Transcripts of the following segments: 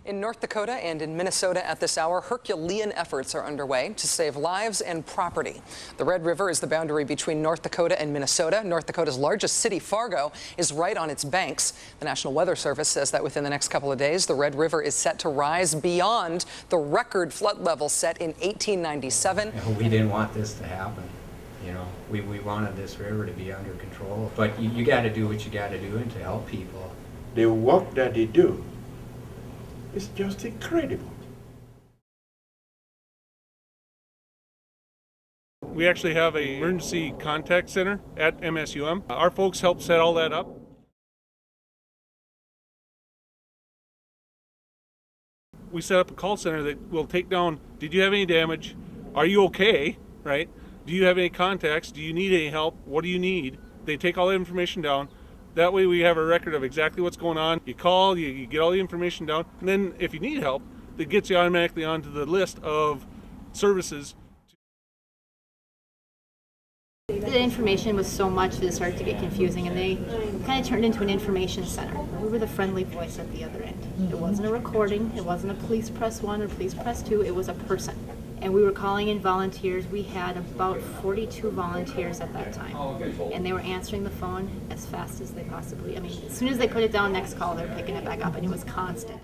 In North Dakota and in Minnesota at this hour, Herculean efforts are underway to save lives and property. The Red River is the boundary between North Dakota and Minnesota. North Dakota's largest city, Fargo, is right on its banks. The National Weather Service says that within the next couple of days, the Red River is set to rise beyond the record flood level set in 1897. We didn't want this to happen. We wanted this river to be under control. But you got to do what you got to do and to help people. The work that they do, it's just incredible. We actually have an emergency contact center at MSUM. Our folks helped set all that up. We set up a call center that will take down, did you have any damage? Are you okay, right? Do you have any contacts? Do you need any help? What do you need? They take all the information down. That way we have a record of exactly what's going on. You call, you get all the information down, and then if you need help, it gets you automatically onto the list of services. The information was so much that it started to get confusing, and they kind of turned into an information center. We were the friendly voice at the other end. It wasn't a recording, it wasn't a please press 1 or please press 2, it was a person. And we were calling in volunteers. We had about 42 volunteers at that time. And they were answering the phone as fast as they possibly, as soon as they put it down, next call, they're picking it back up, and it was constant.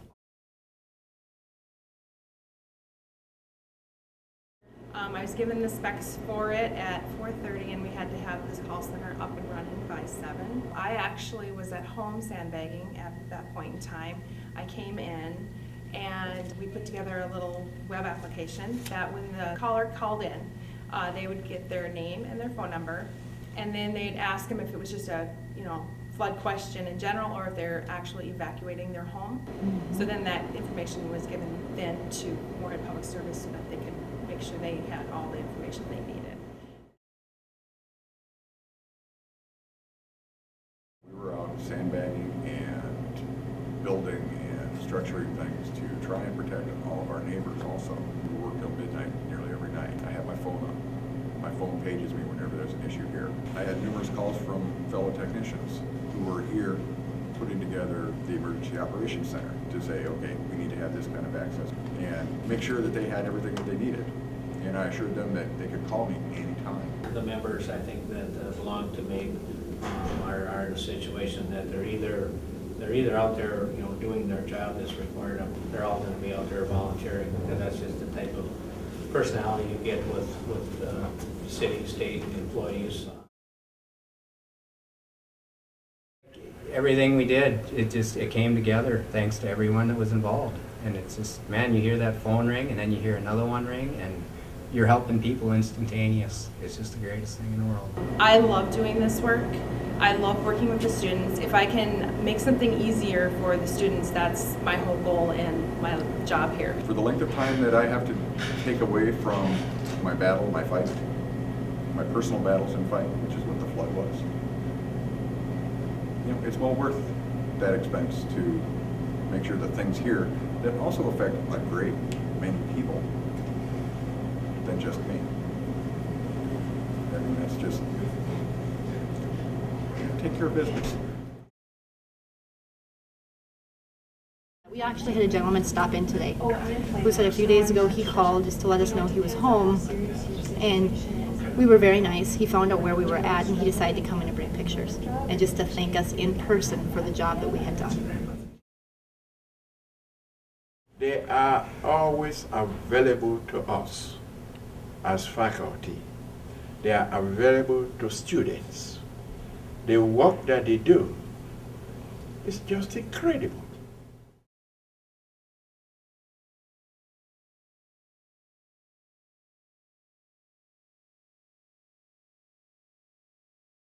I was given the specs for it at 4:30, and we had to have this call center up and running by 7. I actually was at home sandbagging at that point in time. I came in and we put together a little web application that when the caller called in, they would get their name and their phone number, and then they'd ask them if it was just a flood question in general or if they're actually evacuating their home. So then that information was given then to Moorhead Public Service so that they could make sure they had all the information they needed. We were out sandbagging and building and structuring things to try and protect all of our neighbors also. We work till midnight nearly every night. I have my phone on. My phone pages me whenever there's an issue here. I had numerous calls from fellow technicians who were here putting together the Emergency Operations Center to say, okay, we need to have this kind of access and make sure that they had everything that they needed. And I assured them that they could call me anytime. The members, I think, that belong to MAPE are in a situation that they're either out there, doing their job that's required of them. They're all going to be out there volunteering, because that's just the type of personality you get with city, state employees. Everything we did, it came together thanks to everyone that was involved. And it's just, man, you hear that phone ring and then you hear another one ring and you're helping people instantaneous. It's just the greatest thing in the world. I love doing this work. I love working with the students. If I can make something easier for the students, that's my whole goal and my job here. For the length of time that I have to take away from my battle, my fight, my personal battles and fight, which is what the flood was, it's well worth that expense to make sure that things here that also affect a great many people than just me. That's just, take care of business. We actually had a gentleman stop in today who said a few days ago he called just to let us know he was home, and we were very nice. He found out where we were at and he decided to come in and bring pictures and just to thank us in person for the job that we had done. They are always available to us as faculty. They are available to students. The work that they do is just incredible.